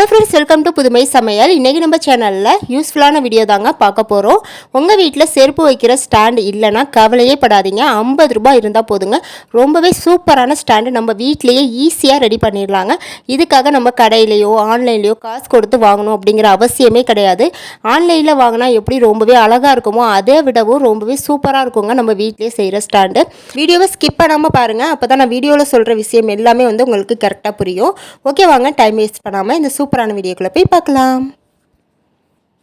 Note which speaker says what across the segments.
Speaker 1: Hello friends, welcome to புதுமை சமையல். இன்றைக்கி நம்ம சேனலில் யூஸ்ஃபுல்லான வீடியோ தாங்க பார்க்க போகிறோம். உங்கள் வீட்டில் செருப்பு வைக்கிற ஸ்டாண்டு இல்லைனா கவலையே படாதீங்க. 50 ரூபாய் இருந்தால் போதுங்க. ரொம்பவே சூப்பரான ஸ்டாண்டு நம்ம வீட்டிலையே ஈஸியாக ரெடி பண்ணிடலாங்க. இதுக்காக நம்ம கடையிலையோ ஆன்லைன்லேயோ காசு கொடுத்து வாங்கணும் அப்படிங்கிற அவசியமே கிடையாது. ஆன்லைனில் வாங்கினா எப்படி ரொம்பவே அழகாக இருக்குமோ அதை விடவும் ரொம்பவே சூப்பராக இருக்குங்க நம்ம வீட்டிலேயே செய்கிற ஸ்டாண்டு. வீடியோவை ஸ்கிப் பண்ணாமல் பாருங்கள். அப்போ தான் நான் வீடியோவில் சொல்கிற விஷயம் எல்லாமே உங்களுக்கு கரெக்டாக புரியும். ஓகே, வாங்க டைம் வேஸ்ட் பண்ணாமல் இந்த சூப்பரான வீடியோக்குள்ளே போய் பார்க்கலாம்.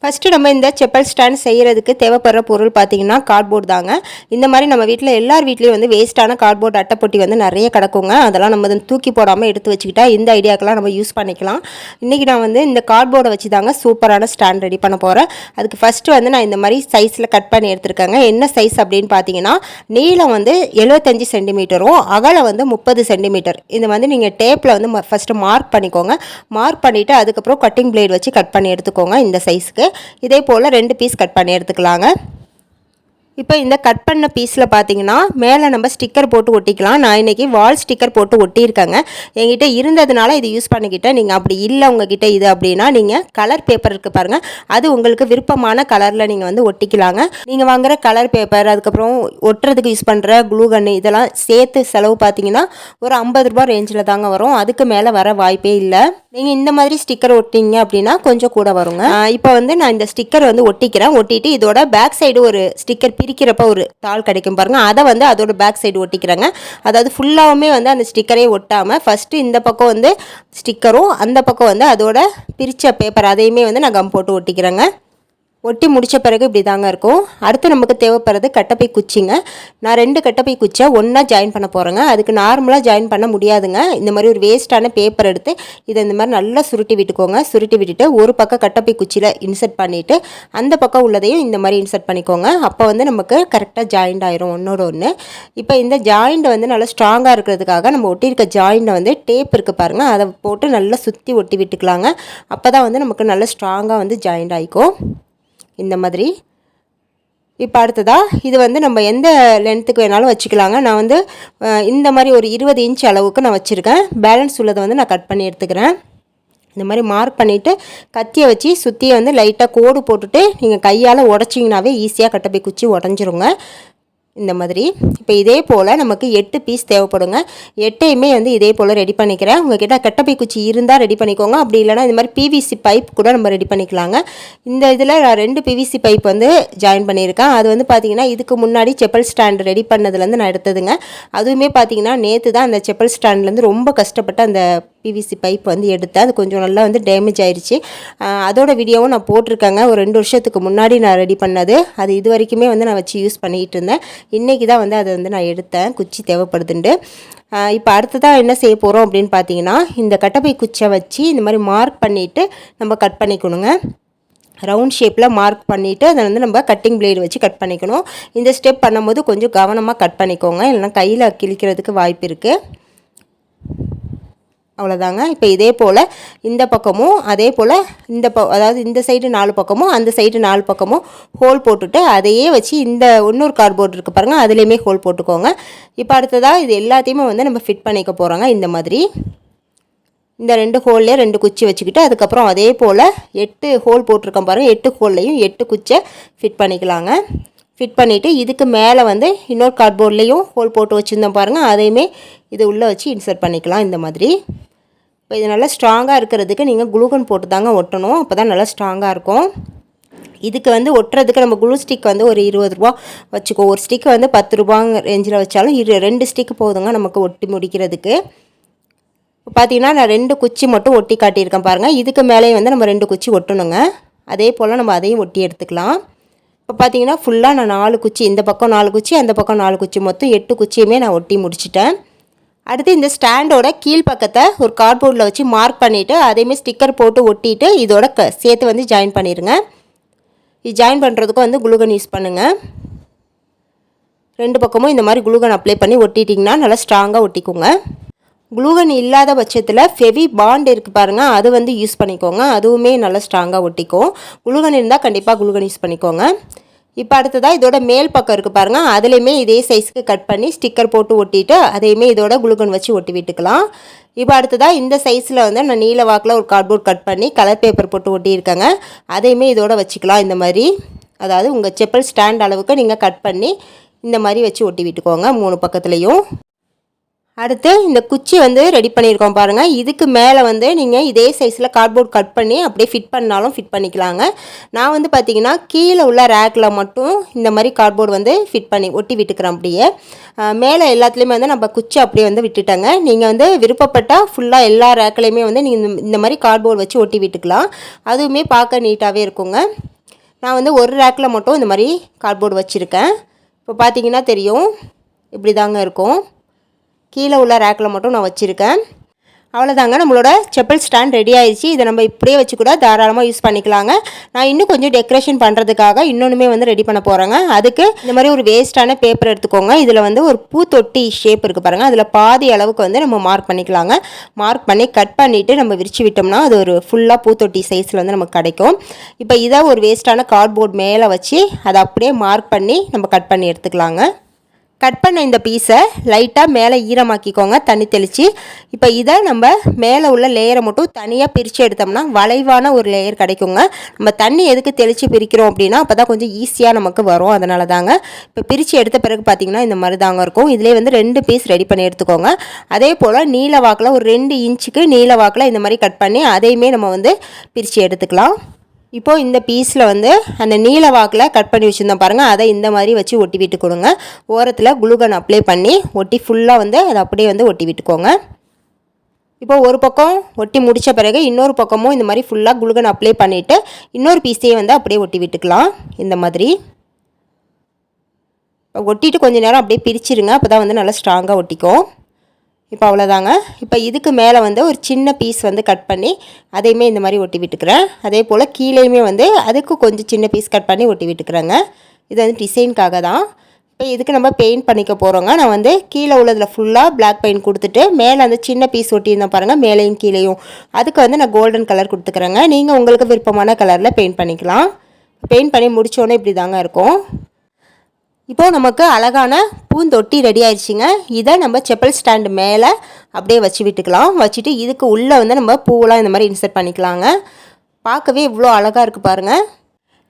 Speaker 1: ஃபஸ்ட்டு நம்ம இந்த செப்பல் ஸ்டாண்ட் செய்கிறதுக்கு தேவைப்படுற பொருள் பார்த்திங்கன்னா கார்ட்போர்டு தாங்க. இந்த மாதிரி நம்ம வீட்டில் எல்லார் வீட்லேயும் வேஸ்ட்டான கார்ட்போர்டு அட்டைப்பொட்டி நிறைய கிடக்குங்க. அதெல்லாம் நம்ம தூக்கி போடாமல் எடுத்து வச்சுக்கிட்டா இந்த ஐடியாக்கெல்லாம் நம்ம யூஸ் பண்ணிக்கலாம். இன்றைக்கி நான் இந்த கார்ட்போர்டை வச்சு தாங்க சூப்பரான ஸ்டாண்ட் ரெடி பண்ண போகிறேன். அதுக்கு ஃபஸ்ட்டு நான் இந்த மாதிரி சைஸில் கட் பண்ணி எடுத்துருக்கேங்க. என்ன சைஸ் அப்படின்னு பார்த்தீங்கன்னா, நீளம் 75 சென்டிமீட்டரும் அகலம் 30 சென்டிமீட்டர். இது நீங்கள் டேப்பில் ஃபஸ்ட்டு மார்க் பண்ணிக்கோங்க. மார்க் பண்ணிவிட்டு அதுக்கப்புறம் கட்டிங் பிளேட் வச்சு கட் பண்ணி எடுத்துக்கோங்க. இந்த சைஸுக்கு இதே போல் 2 பீஸ் கட் பண்ணி எடுத்துக்கலாங்க. இப்போ இந்த கட் பண்ண பீஸில் பார்த்தீங்கன்னா மேலே நம்ம ஸ்டிக்கர் போட்டு ஒட்டிக்கலாம். நான் இன்றைக்கி வால் ஸ்டிக்கர் போட்டு ஒட்டியிருக்கேங்க. என்கிட்ட இருந்ததுனால இது யூஸ் பண்ணிக்கிட்டேன். நீங்கள் அப்படி இல்லை உங்ககிட்ட இது அப்படின்னா நீங்கள் கலர் பேப்பர் இருக்குது பாருங்கள், அது உங்களுக்கு விருப்பமான கலரில் நீங்கள் ஒட்டிக்கலாங்க. நீங்கள் வாங்குகிற கலர் பேப்பர், அதுக்கப்புறம் ஒட்டுறதுக்கு யூஸ் பண்ணுற க்ளூ கன்னு இதெல்லாம் சேர்த்து செலவு பார்த்தீங்கன்னா ஒரு 50 ரூபா ரேஞ்சில் தாங்க வரும். அதுக்கு மேலே வர வாய்ப்பே இல்லை. நீங்கள் இந்த மாதிரி ஸ்டிக்கர் ஒட்டிங்க அப்படின்னா கொஞ்சம் கூட வருங்க. இப்போ நான் இந்த ஸ்டிக்கர் ஒட்டிக்கிறேன். ஒட்டிட்டு இதோட பேக் சைடு ஒரு ஸ்டிக்கர் பிரிக்கிறப்ப ஒரு தாள் கிடைக்கும் பாருங்கள், அதை அதோட பேக் சைடு ஒட்டிக்கிறேங்க. அதாவது ஃபுல்லாகவுமே அந்த ஸ்டிக்கரே ஒட்டாமல் ஃபஸ்ட்டு இந்த பக்கம் ஸ்டிக்கரும் அந்த பக்கம் அதோட பிரித்த பேப்பர் அதையுமே நான் கம் போட்டு ஒட்டிக்கிறேங்க. ஒட்டி முடித்த பிறகு இப்படி தாங்க இருக்கும். அடுத்து நமக்கு தேவைப்படுறது கட்டப்பை குச்சிங்க. நான் 2 கட்டப்பை குச்சியை ஒன்றா ஜாயின் பண்ண போகிறேங்க. அதுக்கு நார்மலாக ஜாயின் பண்ண முடியாதுங்க. இந்த மாதிரி ஒரு வேஸ்ட்டான பேப்பர் எடுத்து இதை இந்த மாதிரி நல்லா சுருட்டி விட்டுக்கோங்க. சுருட்டி விட்டுட்டு ஒரு பக்கம் கட்டப்பை குச்சியில் இன்சர்ட் பண்ணிவிட்டு அந்த பக்கம் உள்ளதையும் இந்த மாதிரி இன்சர்ட் பண்ணிக்கோங்க. அப்போ நமக்கு கரெக்டாக ஜாயிண்ட் ஆயிரும் ஒன்றோட ஒன்று. இப்போ இந்த ஜாயிண்ட் நல்லா ஸ்ட்ராங்காக இருக்கிறதுக்காக நம்ம ஒட்டியிருக்க ஜாயிண்டை டேப் இருக்குது பாருங்கள், அதை போட்டு நல்லா சுற்றி ஒட்டி விட்டுக்கலாங்க. அப்போ தான் நமக்கு நல்லா ஸ்ட்ராங்காக ஜாயிண்ட் ஆகிக்கும் இந்த மாதிரி. இப்போ அடுத்ததாக இது நம்ம எந்த லென்த்துக்கு வேணாலும் வச்சுக்கலாங்க. நான் இந்த மாதிரி ஒரு 20 இன்ச் அளவுக்கு நான் வச்சுருக்கேன். பேலன்ஸ் உள்ளதை நான் கட் பண்ணி எடுத்துக்கிறேன். இந்த மாதிரி மார்க் பண்ணிவிட்டு கத்தியை வச்சு சுற்றியை லைட்டாக கோடு போட்டுட்டு நீங்கள் கையால் உடச்சிங்கனாவே ஈஸியாக கட்டப்பை குச்சி உடஞ்சிருங்க இந்த மாதிரி. இப்போ இதே போல் நமக்கு 8 பீஸ் தேவைப்படுங்க. 8யுமே இதே போல் ரெடி பண்ணிக்கிறேன். உங்கள்கிட்ட கட்டப்பை குச்சி இருந்தால் ரெடி பண்ணிக்கோங்க. அப்படி இல்லைனா இந்த மாதிரி பிவிசி பைப் கூட நம்ம ரெடி பண்ணிக்கலாங்க. இந்த இதில் நான் 2 பிவிசி பைப் ஜாயின் பண்ணியிருக்கேன். அது பார்த்திங்கன்னா இதுக்கு முன்னாடி செப்பல் ஸ்டாண்ட் ரெடி பண்ணதுலேருந்து நான் எடுத்ததுங்க. அதுவுமே பார்த்திங்கன்னா நேற்று தான் அந்த செப்பல் ஸ்டாண்ட்லேருந்து ரொம்ப கஷ்டப்பட்டு அந்த பிவிசி பைப் எடுத்தேன். அது கொஞ்சம் நல்லா டேமேஜ் ஆயிடுச்சு. அதோட வீடியோவும் நான் போட்டிருக்கேங்க. ஒரு 2 வருஷத்துக்கு முன்னாடி நான் ரெடி பண்ணது. அது இது வரைக்குமே நான் வச்சு யூஸ் பண்ணிகிட்டு இருந்தேன். இன்றைக்கி தான் அதை நான் எடுத்தேன், குச்சி தேவைப்படுதுண்டு. இப்போ அடுத்ததாக என்ன செய்ய போகிறோம் அப்படின்னு பார்த்தீங்கன்னா, இந்த கட்டப்பை குச்சியை வச்சு இந்த மாதிரி மார்க் பண்ணிவிட்டு நம்ம கட் பண்ணிக்கணுங்க. ரவுண்ட் ஷேப்பில் மார்க் பண்ணிவிட்டு அதை நம்ம கட்டிங் பிளேடு வச்சு கட் பண்ணிக்கணும். இந்த ஸ்டெப் பண்ணும்போது கொஞ்சம் கவனமாக கட் பண்ணிக்கோங்க, இல்லைனா கையில் கிழிக்கிறதுக்கு வாய்ப்பு இருக்குது. அவ்வளோதாங்க. இப்போ இதே போல் இந்த பக்கமும் அதே போல் அதாவது இந்த சைடு 4 பக்கமும் அந்த சைடு 4 பக்கமும் ஹோல் போட்டுட்டு அதையே வச்சு இந்த இன்னொரு கார்ட்போர்டு இருக்குது பாருங்கள், அதுலேயுமே ஹோல் போட்டுக்கோங்க. இப்போ அடுத்ததாக இது எல்லாத்தையுமே நம்ம ஃபிட் பண்ணிக்க போகிறோங்க. இந்த மாதிரி இந்த 2 ஹோல்லே 2 குச்சி வச்சுக்கிட்டு அதுக்கப்புறம் அதே போல் 8 ஹோல் போட்டிருக்கோம் பாருங்கள். 8 ஹோல்லையும் 8 குச்சியை ஃபிட் பண்ணிக்கலாங்க. ஃபிட் பண்ணிவிட்டு இதுக்கு மேலே இன்னொரு கார்ட்போர்ட்லேயும் ஹோல் போட்டு வச்சுருந்தோம் பாருங்கள், அதையுமே இது உள்ளே வச்சு இன்சர்ட் பண்ணிக்கலாம் இந்த மாதிரி. இப்போ இது நல்லா ஸ்ட்ராங்காக இருக்கிறதுக்கு நீங்கள் குளூகன் போட்டு தாங்க ஒட்டணும். அப்போ தான் நல்லா ஸ்ட்ராங்காக இருக்கும். இதுக்கு ஒட்டுறதுக்கு நம்ம குளூ ஸ்டிக் ஒரு 20 ரூபா வச்சுக்கோ. ஒரு ஸ்டிக் 10 ரூபாங்க ரேஞ்சில் வச்சாலும் 2 ஸ்டிக் போதுங்க நமக்கு ஒட்டி முடிக்கிறதுக்கு. இப்போ பார்த்தீங்கன்னா நான் 2 குச்சி மட்டும் ஒட்டி காட்டியிருக்கேன் பாருங்கள். இதுக்கு மேலேயும் நம்ம 2 குச்சி ஒட்டணுங்க. அதே போல் நம்ம அதையும் ஒட்டி எடுத்துக்கலாம். இப்போ பார்த்தீங்கன்னா ஃபுல்லாக நான் 4 குச்சி, இந்த பக்கம் 4 குச்சி அந்த பக்கம் 4 குச்சி, மொத்தம் 8 குச்சியுமே நான் ஒட்டி முடிச்சிட்டேன். அடுத்து இந்த ஸ்டாண்டோட கீழ்ப்பக்கத்தை ஒரு கார்ட்போர்டில் வச்சு மார்க் பண்ணிவிட்டு அதையுமே ஸ்டிக்கர் போட்டு ஒட்டிட்டு இதோட சேர்த்து ஜாயின் பண்ணிடுங்க. இது ஜாயின் பண்ணுறதுக்கும் குளூகன் யூஸ் பண்ணுங்கள். 2 பக்கமும் இந்த மாதிரி குளூகன் அப்ளை பண்ணி ஒட்டிட்டிங்கன்னா நல்லா ஸ்ட்ராங்காக ஒட்டிக்கோங்க. குளூகன் இல்லாத பட்சத்தில் ஃபெவி பாண்ட் இருக்குது பாருங்கள், அது யூஸ் பண்ணிக்கோங்க. அதுவுமே நல்லா ஸ்ட்ராங்காக ஒட்டிக்கும். குளூகன் இருந்தால் கண்டிப்பாக குளூகன் யூஸ் பண்ணிக்கோங்க. இப்போ அடுத்ததாக இதோட மேல் பக்கம் இருக்குது பாருங்கள், அதுலேயுமே இதே சைஸ்க்கு கட் பண்ணி ஸ்டிக்கர் போட்டு ஒட்டிட்டு அதையுமே இதோட குளுகன் வச்சு ஒட்டி விட்டுக்கலாம். இப்போ அடுத்ததாக இந்த சைஸில் வந்து நான் நீல வாக்கில் ஒரு கார்ட்போர்ட் கட் பண்ணி கலர் பேப்பர் போட்டு ஒட்டியிருக்கேங்க. அதையுமே இதோட வச்சுக்கலாம். இந்த மாதிரி அதாவது உங்கள் செப்பல் ஸ்டாண்ட் அளவுக்கு நீங்கள் கட் பண்ணி இந்த மாதிரி வச்சு ஒட்டி விட்டுக்கோங்க 3 பக்கத்துலேயும். அடுத்து இந்த குச்சி வந்து ரெடி பண்ணியிருக்கோம் பாருங்கள். இதுக்கு மேலே வந்து நீங்கள் இதே சைஸில் கார்ட்போர்ட் கட் பண்ணி அப்படியே ஃபிட் பண்ணாலும் ஃபிட் பண்ணிக்கலாங்க. நான் வந்து பார்த்திங்கன்னா கீழே உள்ள ரேக்கில் மட்டும் இந்த மாதிரி கார்ட்போர்டு வந்து ஃபிட் பண்ணி ஒட்டி விட்டுக்கிறேன். அப்படியே மேலே எல்லாத்துலேயுமே வந்து நம்ம குச்சி அப்படியே வந்து விட்டுட்டேங்க. நீங்கள் வந்து விருப்பப்பட்டால் ஃபுல்லாக எல்லா ரேக்லேயுமே வந்து நீங்கள் இந்த மாதிரி கார்ட்போர்டு வச்சு ஒட்டி விட்டுக்கலாம். அதுவுமே பார்க்க நீட்டாகவே இருக்குங்க. நான் வந்து ஒரு ரேக்கில் மட்டும் இந்த மாதிரி கார்ட்போர்டு வச்சுருக்கேன். இப்போ பார்த்தீங்கன்னா தெரியும், இப்படி தாங்க இருக்கும். கீழே உள்ள ரேக்கில் மட்டும் நான் வச்சுருக்கேன். அவ்வளோதாங்க, நம்மளோட செப்பல் ஸ்டாண்ட் ரெடி ஆயிடுச்சு. இதை நம்ம இப்படியே வச்சு கூட தாராளமாக யூஸ் பண்ணிக்கலாங்க. நான் இன்னும் கொஞ்சம் டெக்கரேஷன் பண்ணுறதுக்காக இன்னொன்றுமே வந்து ரெடி பண்ண போகிறேங்க. அதுக்கு இந்த மாதிரி ஒரு வேஸ்ட்டான பேப்பர் எடுத்துக்கோங்க. இதில் வந்து ஒரு பூத்தொட்டி ஷேப் இருக்குது பாருங்கள், அதில் பாதி அளவுக்கு வந்து நம்ம மார்க் பண்ணிக்கலாங்க. மார்க் பண்ணி கட் பண்ணிவிட்டு நம்ம விரிச்சு விட்டோம்னா அது ஒரு ஃபுல்லாக பூத்தொட்டி சைஸில் வந்து நமக்கு கிடைக்கும். இப்போ இதை ஒரு வேஸ்ட்டான கார்ட்போர்ட் மேலே வச்சு அதை அப்படியே மார்க் பண்ணி நம்ம கட் பண்ணி எடுத்துக்கலாங்க. கட் பண்ண இந்த பீஸை லைட்டாக மேலே ஈரமாக்கிக்கோங்க தண்ணி தெளித்து. இப்போ இதை நம்ம மேலே உள்ள லேயரை மட்டும் தனியாக பிரித்து எடுத்தோம்னா வளைவான ஒரு லேயர் கிடைக்குங்க. நம்ம தண்ணி எதுக்கு தெளித்து பிரிக்கிறோம் அப்படின்னா அப்போ தான் கொஞ்சம் ஈஸியாக நமக்கு வரும். அதனால தாங்க. இப்போ பிரித்து எடுத்த பிறகு பார்த்திங்கன்னா இந்த மாதிரி தாங்க இருக்கும். இதிலே வந்து 2 பீஸ் ரெடி பண்ணி எடுத்துக்கோங்க. அதே போல் நீல வாக்கில் ஒரு 2 இன்ச்சுக்கு நீல வாக்கில் இந்த மாதிரி கட் பண்ணி அதையுமே நம்ம வந்து பிரித்து எடுத்துக்கலாம். இப்போது இந்த பீஸில் வந்து அந்த நீல வாக்கில் கட் பண்ணி வச்சுருந்தோம் பாருங்கள், அதை இந்த மாதிரி வச்சு ஒட்டி விட்டு கொடுங்க. ஓரத்தில் குளுகன் அப்ளை பண்ணி ஒட்டி ஃபுல்லாக வந்து அதை அப்படியே வந்து ஒட்டி விட்டுக்கோங்க. இப்போ ஒரு பக்கம் ஒட்டி முடித்த பிறகு இன்னொரு பக்கமும் இந்த மாதிரி ஃபுல்லாக குளுகன் அப்ளை பண்ணிவிட்டு இன்னொரு பீஸையே வந்து அப்படியே ஒட்டி விட்டுக்கலாம். இந்த மாதிரி ஒட்டிட்டு கொஞ்சம் நேரம் அப்படியே பிரிச்சிருங்க, அப்போ தான் வந்து நல்லா ஸ்ட்ராங்காக ஒட்டிக்கும். இப்போ அவ்வளோதாங்க. இப்போ இதுக்கு மேலே வந்து ஒரு சின்ன பீஸ் வந்து கட் பண்ணி அதையுமே இந்த மாதிரி ஒட்டி விட்டுக்கிறேன். அதே போல் கீழேயுமே வந்து அதுக்கு கொஞ்சம் சின்ன பீஸ் கட் பண்ணி ஒட்டி விட்டுக்கிறேங்க. இது வந்து டிசைனுக்காக தான். இப்போ இதுக்கு நம்ம பெயிண்ட் பண்ணிக்க போகிறோங்க. நான் வந்து கீழே உள்ளதில் ஃபுல்லாக பிளாக் பெயிண்ட் கொடுத்துட்டு மேலே அந்த சின்ன பீஸ் ஒட்டியிருந்தேன் பாருங்கள், மேலேயும் கீழேயும், அதுக்கு வந்து நான் கோல்டன் கலர் கொடுத்துக்கிறேங்க. நீங்கள் உங்களுக்கு விருப்பமான கலரில் பெயிண்ட் பண்ணிக்கலாம். பெயிண்ட் பண்ணி முடித்தோன்னே இப்படி தாங்க இருக்கும். இப்போது நமக்கு அழகான பூந்தொட்டி ரெடி ஆயிடுச்சுங்க. இதை நம்ம செப்பல் ஸ்டாண்டு மேலே அப்படியே வச்சு விட்டுக்கலாம். வச்சுட்டு இதுக்கு உள்ளே வந்து நம்ம பூவெல்லாம் இந்த மாதிரி இன்சர்ட் பண்ணிக்கலாங்க. பார்க்கவே இவ்வளோ அழகாக இருக்குது பாருங்கள்.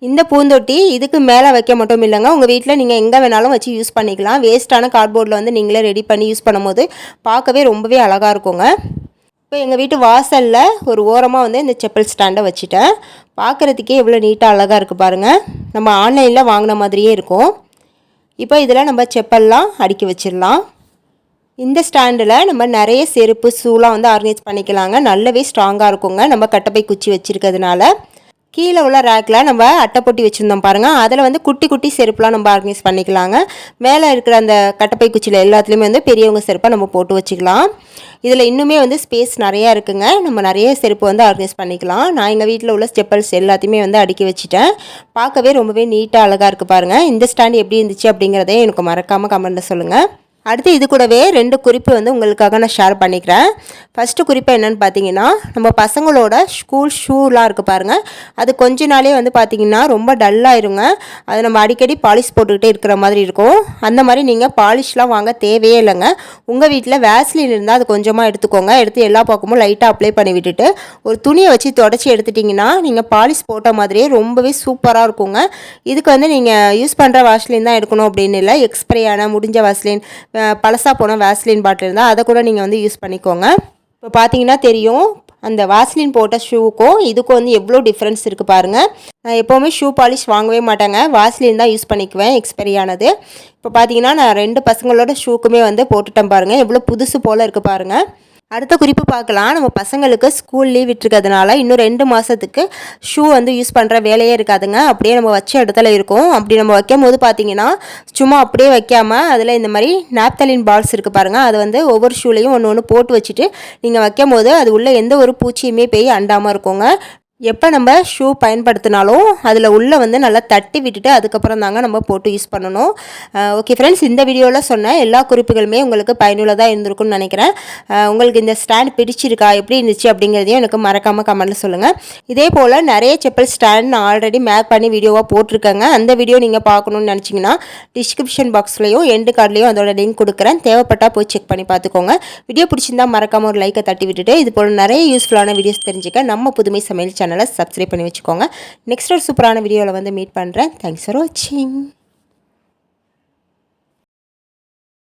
Speaker 1: இந்த பூந்தொட்டி இதுக்கு மேலே வைக்க மட்டும் இல்லைங்க, உங்கள் வீட்டில் நீங்கள் எங்கே வேணாலும் வச்சு யூஸ் பண்ணிக்கலாம். வேஸ்ட்டான கார்ட்போர்டில் வந்து நீங்களே ரெடி பண்ணி யூஸ் பண்ணும்போது பார்க்கவே ரொம்பவே அழகாக இருக்குங்க. இப்போ எங்கள் வீட்டு வாசலில் ஒரு ஓரமாக வந்து இந்த செப்பல் ஸ்டாண்டை வச்சுட்டேன். பார்க்குறதுக்கே எவ்வளோ நீட்டாக அழகாக இருக்குது பாருங்கள். நம்ம ஆன்லைனில் வாங்கின மாதிரியே இருக்கும். இப்போ இதில் நம்ம செப்பல்லாம் அடுக்கி வச்சிடலாம். இந்த ஸ்டாண்டில் நம்ம நிறைய செருப்பு ஷூலாம் வந்து ஆர்கனைஸ் பண்ணிக்கலாங்க. நல்லாவே ஸ்ட்ராங்காக இருக்குங்க நம்ம கட்டப்பை குச்சி வச்சுருக்கிறதுனால. கீழே உள்ள ரேக்கில் நம்ம அட்டை போட்டி வச்சுருந்தோம் பாருங்கள், அதில் வந்து குட்டி குட்டி செருப்புலாம் நம்ம ஆர்கனைஸ் பண்ணிக்கலாங்க. மேலே இருக்கிற அந்த கட்டப்பை குச்சியில் எல்லாத்துலேயுமே வந்து பெரியவங்க செருப்பை நம்ம போட்டு வச்சுக்கலாம். இதில் இன்னுமே வந்து ஸ்பேஸ் நிறையா இருக்குங்க. நம்ம நிறைய செருப்பு வந்து ஆர்கனைஸ் பண்ணிக்கலாம். நான் எங்கள் வீட்டில் உள்ள செப்பல்ஸ் எல்லாத்தையுமே வந்து அடுக்கி வச்சுட்டேன். பார்க்கவே ரொம்பவே நீட்டாக அழகாக இருக்குது பாருங்கள். இந்த ஸ்டாண்ட் எப்படி இருந்துச்சு அப்படிங்கிறதே எனக்கு மறக்காமல் கமெண்ட்டில் சொல்லுங்கள். அடுத்து இது கூடவே 2 குறிப்பு வந்து உங்களுக்காக நான் ஷேர் பண்ணிக்கிறேன். ஃபஸ்ட்டு குறிப்பு என்னென்னு பார்த்தீங்கன்னா, நம்ம பசங்களோட ஸ்கூல் ஷூலாம் இருக்குது பாருங்கள், அது கொஞ்ச நாளே வந்து பார்த்திங்கன்னா ரொம்ப டல்லாயிருங்க. அது நம்ம அடிக்கடி பாலிஷ் போட்டுக்கிட்டே இருக்கிற மாதிரி இருக்கும். அந்த மாதிரி நீங்கள் பாலிஷ்லாம் வாங்க தேவையே இல்லைங்க. உங்கள் வீட்டில் வேஸ்லின் இருந்தால் அது கொஞ்சமாக எடுத்துக்கோங்க. எடுத்து எல்லா பக்கமும் லைட்டாக அப்ளை பண்ணி விட்டுட்டு ஒரு துணியை வச்சு தொடச்சி எடுத்துட்டிங்கன்னா நீங்கள் பாலிஷ் போட்ட மாதிரியே ரொம்பவே சூப்பராக இருக்குங்க. இதுக்கு வந்து நீங்கள் யூஸ் பண்ணுற வாஸ்லின் தான் எடுக்கணும் அப்படின்னு இல்லை. எக்ஸ்பைரி ஆன முடிஞ்ச வாஸ்லின், பழசாக போன வாஸ்லின் பாட்டில் இருந்தால் அதை கூட நீங்கள் வந்து யூஸ் பண்ணிக்கோங்க. இப்போ பார்த்தீங்கன்னா தெரியும், அந்த வாஸ்லின் போட்ட ஷூக்கும் இதுக்கும் வந்து எவ்வளோ டிஃப்ரென்ஸ் இருக்குது பாருங்கள். நான் எப்போவுமே ஷூ பாலிஷ் வாங்கவே மாட்டேங்க, வாஸ்லின் தான் யூஸ் பண்ணிக்குவேன் எக்ஸ்பைரி ஆனது. இப்போ பார்த்தீங்கன்னா நான் 2 பசங்களோட ஷூக்குமே வந்து போட்டுட்டேன் பாருங்கள், எவ்வளோ புதுசு போல் இருக்குது பாருங்கள். அடுத்த குறிப்பு பார்க்கலாம். நம்ம பசங்களுக்கு ஸ்கூல் லீவ் விட்டுருக்கிறதுனால இன்னும் 2 மாதத்துக்கு ஷூ வந்து யூஸ் பண்ணுற வேலையே இருக்காதுங்க. அப்படியே நம்ம வச்ச இடத்துல இருக்கும். அப்படி நம்ம வைக்கும் போது பார்த்தீங்கன்னா சும்மா அப்படியே வைக்காமல் அதில் இந்த மாதிரி நாப்தலின் பால்ஸ் இருக்குது பாருங்கள், அது வந்து ஒவ்வொரு ஷூலையும் ஒன்று ஒன்று போட்டு வச்சுட்டு நீங்கள் வைக்கும் போது அது உள்ளே எந்த ஒரு பூச்சியுமே போய் அண்டாமல் இருக்குங்க. எப்போ நம்ம ஷூ பயன்படுத்தினாலும் அதில் உள்ளே வந்து நல்லா தட்டி விட்டுட்டு அதுக்கப்புறம் தாங்க நம்ம போட்டு யூஸ் பண்ணணும். ஓகே ஃப்ரெண்ட்ஸ், இந்த வீடியோவில் சொன்ன எல்லா குறிப்புகளுமே உங்களுக்கு பயனுள்ளதாக இருந்திருக்கும்னு நினைக்கிறேன். உங்களுக்கு இந்த ஸ்டாண்ட் பிடிச்சிருக்கா, எப்படி இருந்துச்சு அப்படிங்கிறதையும் எனக்கு மறக்காமல் கமெண்ட்டில் சொல்லுங்கள். இதே போல் நிறைய செப்பல் ஸ்டாண்ட் நான் ஆல்ரெடி மேக் பண்ணி வீடியோவாக போட்டிருக்கேங்க. அந்த வீடியோ நீங்கள் பார்க்கணுன்னு நினச்சிங்கன்னா டிஸ்கிரிப்ஷன் பாக்ஸ்லையும் எண்டு கார்ட்லேயும் அதோட லிங்க் கொடுக்குறேன். தேவைப்பட்டால் போய் செக் பண்ணி பார்த்துக்கோங்க. வீடியோ பிடிச்சிருந்தா மறக்காமல் ஒரு லைக்கை தட்டி விட்டுட்டு இது போல் நிறைய யூஸ்ஃபுல்லான வீடியோஸ் தெரிஞ்சுக்க நம்ம புதுமை சமையல் சேனலை சப்ஸ்கிரைப் பண்ணி வச்சுக்கோங்க. நெக்ஸ்ட் ஒரு சூப்பரான வீடியோவில் வந்து மீட் பண்ணுறேன். தேங்க்ஸ் ஃபார் வாட்சிங்.